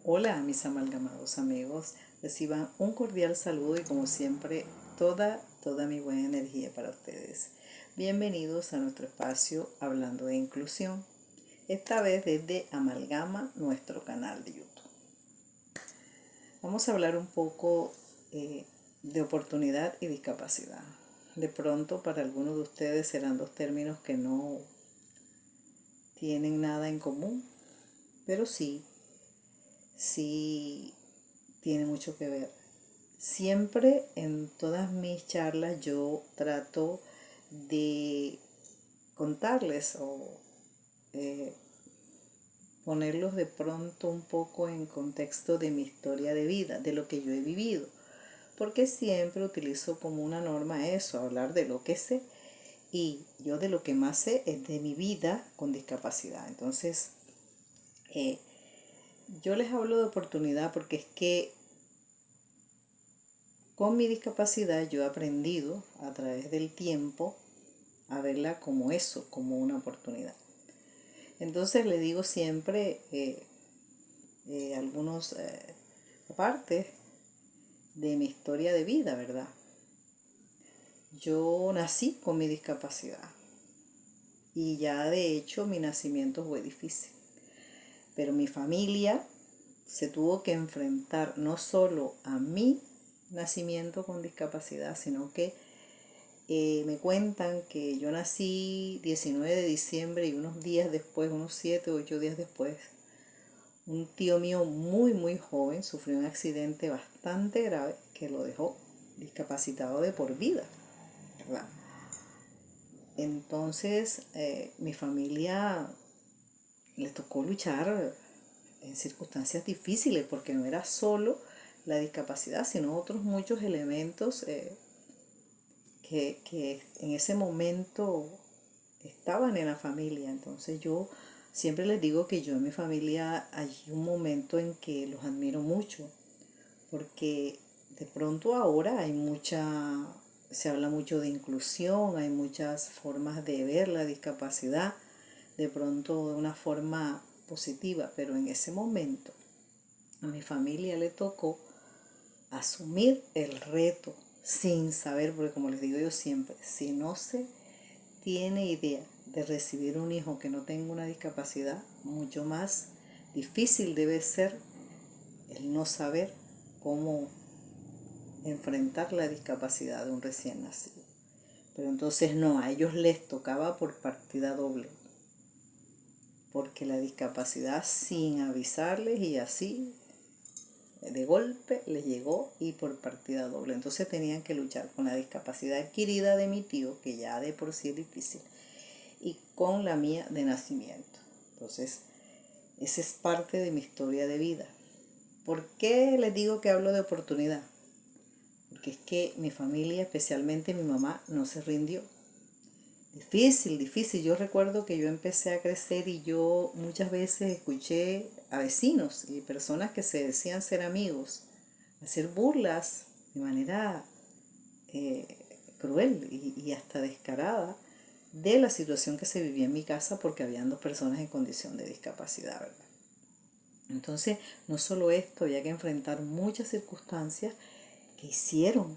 Hola mis amalgamados amigos, reciban un cordial saludo y como siempre toda mi buena energía para ustedes. Bienvenidos a nuestro espacio Hablando de Inclusión, esta vez desde Amalgama, nuestro canal de YouTube. Vamos a hablar un poco de oportunidad y discapacidad. De pronto para algunos de ustedes serán dos términos que no tienen nada en común, pero sí tiene mucho que ver. Siempre en todas mis charlas yo trato de contarles o eh, ponerlos de pronto un poco en contexto de mi historia de vida, de lo que yo he vivido, porque siempre utilizo como una norma eso, hablar de lo que sé, y yo de lo que más sé es de mi vida con discapacidad. Entonces, eh, yo les hablo de oportunidad porque es que con mi discapacidad yo he aprendido a través del tiempo a verla como eso, como una oportunidad. Entonces le digo siempre algunos partes de mi historia de vida, ¿verdad? Yo nací con mi discapacidad y ya de hecho mi nacimiento fue difícil, pero mi familia se tuvo que enfrentar no solo a mi nacimiento con discapacidad, sino que me cuentan que yo nací 19 de diciembre y unos días después, unos 7 o 8 días después, un tío mío muy joven sufrió un accidente bastante grave que lo dejó discapacitado de por vida, ¿verdad? Entonces mi familia le tocó luchar en circunstancias difíciles porque no era solo la discapacidad, sino otros muchos elementos que en ese momento estaban en la familia. Entonces yo siempre les digo que yo en mi familia hay un momento en que los admiro mucho, porque de pronto ahora se habla mucho de inclusión, hay muchas formas de ver la discapacidad, de pronto de una forma positiva, pero en ese momento a mi familia le tocó asumir el reto sin saber, porque como les digo yo siempre, si no se tiene idea de recibir un hijo que no tenga una discapacidad, mucho más difícil debe ser el no saber cómo enfrentar la discapacidad de un recién nacido. Pero entonces no, a ellos les tocaba por partida doble, porque la discapacidad sin avisarles y así de golpe les llegó y por partida doble. Entonces tenían que luchar con la discapacidad adquirida de mi tío, que ya de por sí es difícil, y con la mía de nacimiento. Entonces, esa es parte de mi historia de vida. ¿Por qué les digo que hablo de oportunidad? Porque es que mi familia, especialmente mi mamá, no se rindió. Difícil. Yo recuerdo que yo empecé a crecer y yo muchas veces escuché a vecinos y personas que se decían ser amigos hacer burlas de manera eh, cruel y hasta descarada de la situación que se vivía en mi casa porque habían dos personas en condición de discapacidad, ¿verdad? Entonces, no solo esto, había que enfrentar muchas circunstancias que hicieron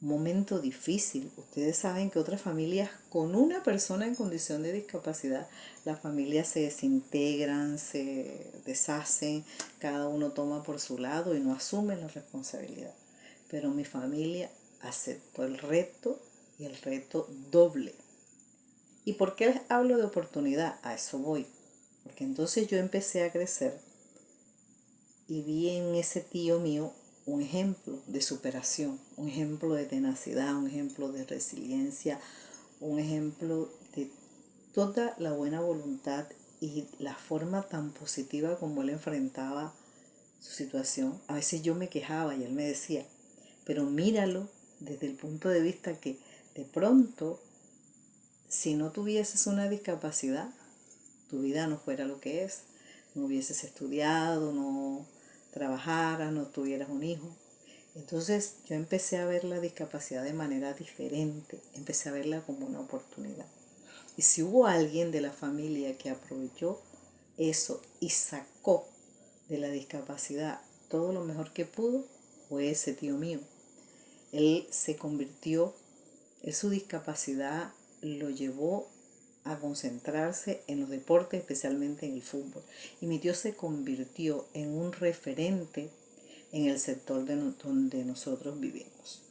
un momento difícil. Ustedes saben que otras familias con una persona en condición de discapacidad, las familias se desintegran, se deshacen, cada uno toma por su lado y no asume la responsabilidad. Pero mi familia aceptó el reto y el reto doble. ¿Y por qué les hablo de oportunidad? A eso voy. Porque entonces yo empecé a crecer y vi en ese tío mío un ejemplo de superación, un ejemplo de tenacidad, un ejemplo de resiliencia, un ejemplo de toda la buena voluntad y la forma tan positiva como él enfrentaba su situación. A veces yo me quejaba y él me decía, pero míralo desde el punto de vista que de pronto, si no tuvieses una discapacidad, tu vida no fuera lo que es, no hubieses estudiado, no trabajaras, no tuvieras un hijo. Entonces yo empecé a ver la discapacidad de manera diferente, empecé a verla como una oportunidad. Y si hubo alguien de la familia que aprovechó eso y sacó de la discapacidad todo lo mejor que pudo fue ese tío mío. Él se convirtió, su discapacidad lo llevó a concentrarse en los deportes, especialmente en el fútbol. Y mi tío se convirtió en un referente en el sector donde nosotros vivimos.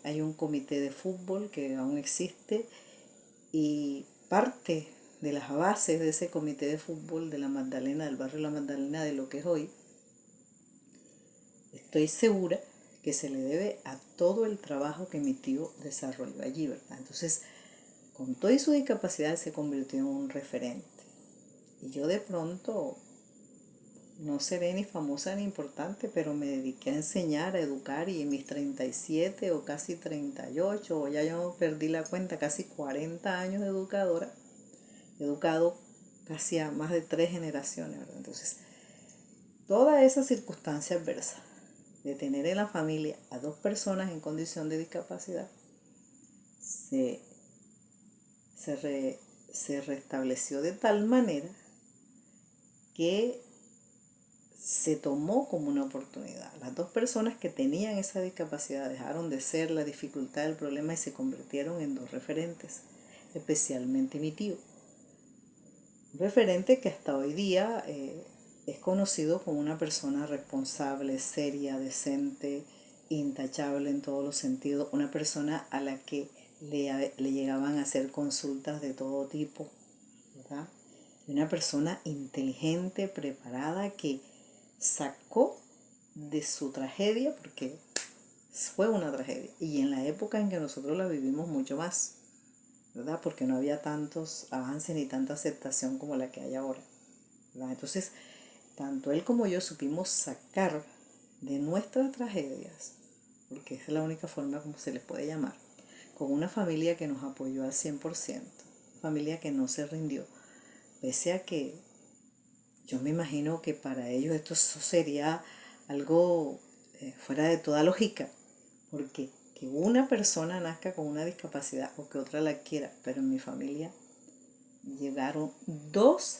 Hay un comité de fútbol que aún existe y parte de las bases de ese comité de fútbol de la Magdalena, del barrio La Magdalena, de lo que es hoy, estoy segura que se le debe a todo el trabajo que mi tío desarrolló allí, ¿verdad? Entonces, con toda su discapacidad se convirtió en un referente. Y yo de pronto no seré ni famosa ni importante, pero me dediqué a enseñar, a educar, y en mis 37 o casi 38, o ya yo perdí la cuenta, casi 40 años de educadora, he educado casi a más de 3 generaciones, ¿verdad? Entonces, toda esa circunstancia adversa de tener en la familia a 2 personas en condición de discapacidad se restableció de tal manera que se tomó como una oportunidad. Las 2 personas que tenían esa discapacidad dejaron de ser la dificultad del problema y se convirtieron en 2 referentes, especialmente mi tío. Un referente que hasta hoy día es conocido como una persona responsable, seria, decente, intachable en todos los sentidos, una persona a la que le llegaban a hacer consultas de todo tipo, ¿verdad? Una persona inteligente, preparada, que sacó de su tragedia, porque fue una tragedia, y en la época en que nosotros la vivimos mucho más, ¿verdad? Porque no había tantos avances ni tanta aceptación como la que hay ahora, ¿verdad? Entonces, tanto él como yo supimos sacar de nuestras tragedias, porque esa es la única forma como se les puede llamar, con una familia que nos apoyó al 100%, familia que no se rindió, pese a que yo me imagino que para ellos esto sería algo fuera de toda lógica, porque que una persona nazca con una discapacidad o que otra la adquiera, pero en mi familia llegaron 2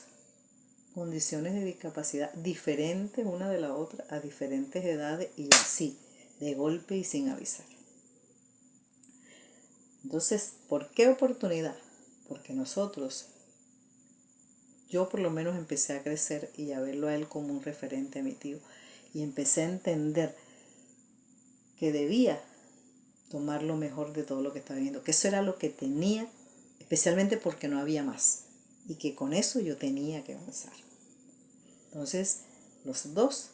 condiciones de discapacidad diferentes una de la otra, a diferentes edades y así, de golpe y sin avisar. Entonces, ¿por qué oportunidad? Porque yo por lo menos empecé a crecer y a verlo a él como un referente a mi tío, y empecé a entender que debía tomar lo mejor de todo lo que estaba viviendo, que eso era lo que tenía, especialmente porque no había más, y que con eso yo tenía que avanzar. Entonces, los 2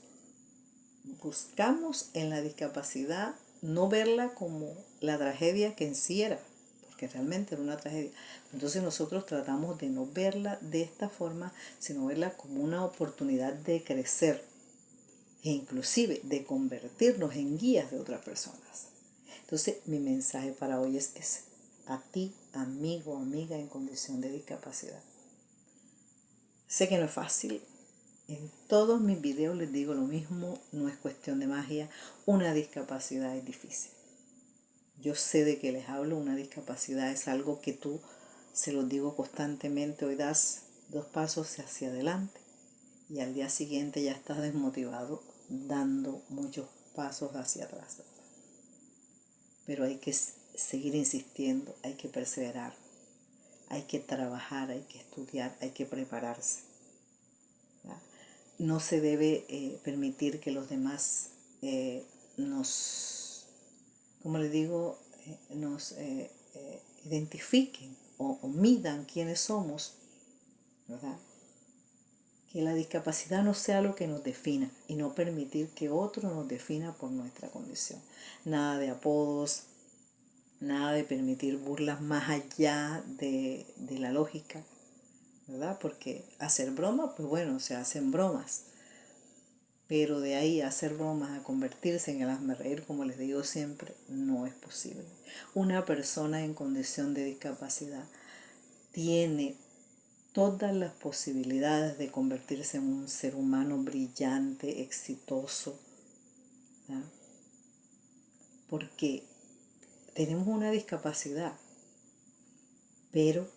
buscamos en la discapacidad no verla como la tragedia que en sí era, porque realmente era una tragedia. Entonces nosotros tratamos de no verla de esta forma, sino verla como una oportunidad de crecer e inclusive de convertirnos en guías de otras personas. Entonces mi mensaje para hoy es ese: a ti, amigo, amiga en condición de discapacidad. Sé que no es fácil. En todos mis videos les digo lo mismo, no es cuestión de magia, una discapacidad es difícil. Yo sé de qué les hablo, una discapacidad es algo que tú, se los digo constantemente, hoy das 2 pasos hacia adelante y al día siguiente ya estás desmotivado dando muchos pasos hacia atrás. Pero hay que seguir insistiendo, hay que perseverar, hay que trabajar, hay que estudiar, hay que prepararse. No se debe permitir que los demás como les digo, nos identifiquen o midan quiénes somos, ¿verdad? Que la discapacidad no sea lo que nos defina y no permitir que otro nos defina por nuestra condición. Nada de apodos, nada de permitir burlas más allá de la lógica, ¿verdad? Porque hacer broma, pues bueno, se hacen bromas. Pero de ahí a hacer bromas, a convertirse en el hazmerreír, como les digo siempre, no es posible. Una persona en condición de discapacidad tiene todas las posibilidades de convertirse en un ser humano brillante, exitoso, ¿verdad? Porque tenemos una discapacidad, pero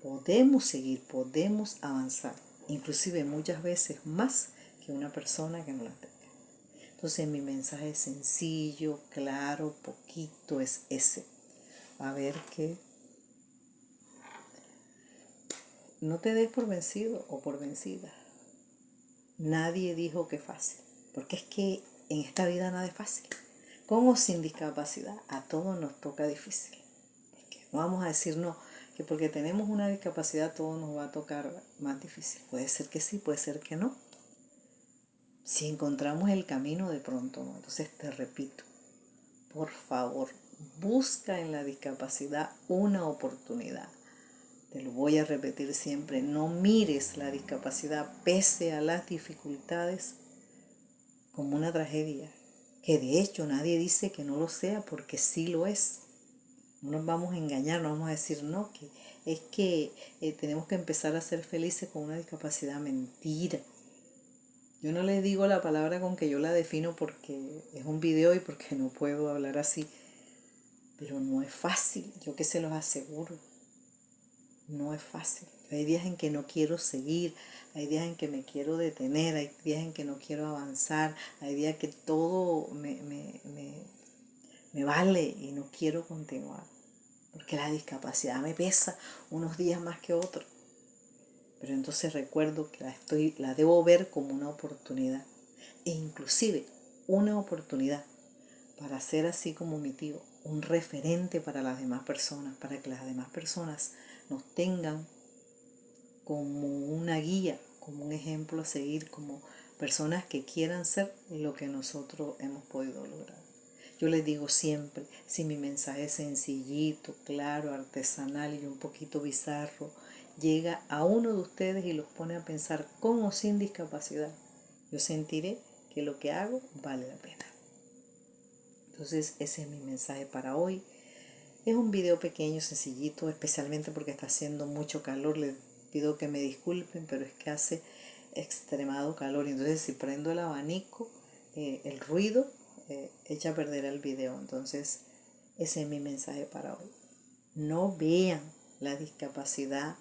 podemos seguir, podemos avanzar, inclusive muchas veces más que una persona que no la tenga. Entonces mi mensaje sencillo, claro, poquito es ese. A ver que no te des por vencido o por vencida. Nadie dijo que fácil, porque es que en esta vida nada es fácil. Con o sin discapacidad, a todos nos toca difícil. Porque no vamos a decir no, que porque tenemos una discapacidad todo nos va a tocar más difícil. Puede ser que sí, puede ser que no. Si encontramos el camino, de pronto no. Entonces te repito, por favor, busca en la discapacidad una oportunidad. Te lo voy a repetir siempre, no mires la discapacidad pese a las dificultades como una tragedia, que de hecho nadie dice que no lo sea porque sí lo es. No nos vamos a engañar, no vamos a decir no, que es que tenemos que empezar a ser felices con una discapacidad. Mentira. Yo no les digo la palabra con que yo la defino porque es un video y porque no puedo hablar así, pero no es fácil, yo que se los aseguro. No es fácil. Hay días en que no quiero seguir, hay días en que me quiero detener, hay días en que no quiero avanzar, hay días que todo me vale y no quiero continuar. Porque la discapacidad me pesa unos días más que otros. Pero entonces recuerdo que la debo ver como una oportunidad. E inclusive una oportunidad para ser así como mi tío, un referente para las demás personas, para que las demás personas nos tengan como una guía, como un ejemplo a seguir, como personas que quieran ser lo que nosotros hemos podido lograr. Yo les digo siempre, si mi mensaje es sencillito, claro, artesanal y un poquito bizarro, llega a uno de ustedes y los pone a pensar con o sin discapacidad, yo sentiré que lo que hago vale la pena. Entonces ese es mi mensaje para hoy. Es un video pequeño, sencillito, especialmente porque está haciendo mucho calor. Les pido que me disculpen, pero es que hace extremado calor. Entonces si prendo el abanico, el ruido echa a perder el video. Entonces ese es mi mensaje para hoy. No vean la discapacidad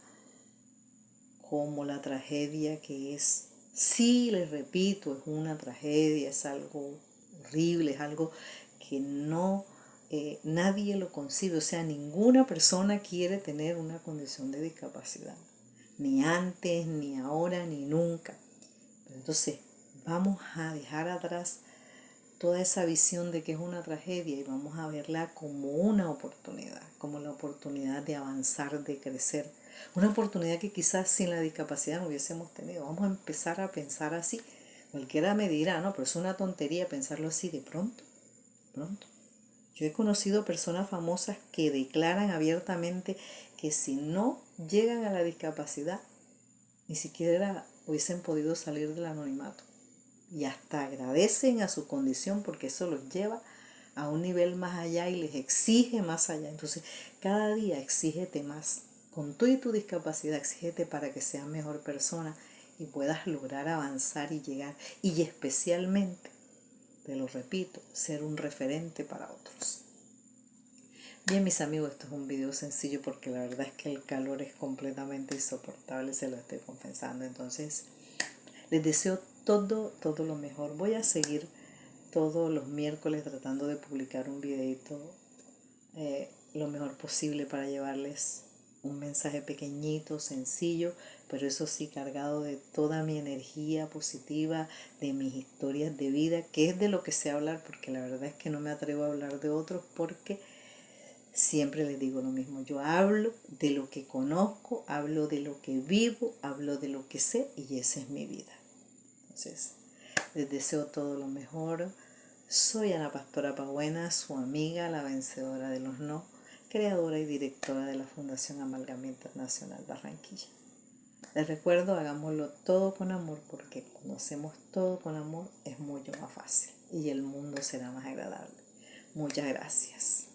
como la tragedia que es. Sí, les repito, es una tragedia, es algo horrible, es algo que no nadie lo concibe. O sea, ninguna persona quiere tener una condición de discapacidad, ni antes, ni ahora, ni nunca. Pero entonces vamos a dejar atrás toda esa visión de que es una tragedia y vamos a verla como una oportunidad, como la oportunidad de avanzar, de crecer. Una oportunidad que quizás sin la discapacidad no hubiésemos tenido. Vamos a empezar a pensar así. Cualquiera me dirá, no, pero es una tontería pensarlo así de pronto. Yo he conocido personas famosas que declaran abiertamente que si no llegan a la discapacidad, ni siquiera hubiesen podido salir del anonimato. Y hasta agradecen a su condición porque eso los lleva a un nivel más allá y les exige más allá. Entonces, cada día exígete más. Con tú y tu discapacidad, exígete para que seas mejor persona y puedas lograr avanzar y llegar. Y especialmente, te lo repito, ser un referente para otros. Bien, mis amigos, esto es un video sencillo porque la verdad es que el calor es completamente insoportable, se lo estoy confesando. Entonces, les deseo todo lo mejor. Voy a seguir todos los miércoles tratando de publicar un videito lo mejor posible para llevarles un mensaje pequeñito, sencillo, pero eso sí cargado de toda mi energía positiva, de mis historias de vida, que es de lo que sé hablar, porque la verdad es que no me atrevo a hablar de otros porque siempre les digo lo mismo. Yo hablo de lo que conozco, hablo de lo que vivo, hablo de lo que sé y esa es mi vida. Entonces, les deseo todo lo mejor. Soy Ana Pastora Pagüena, su amiga, la vencedora de los no, creadora y directora de la Fundación Amalgama Internacional Barranquilla. Les recuerdo, hagámoslo todo con amor, porque cuando hacemos todo con amor es mucho más fácil y el mundo será más agradable. Muchas gracias.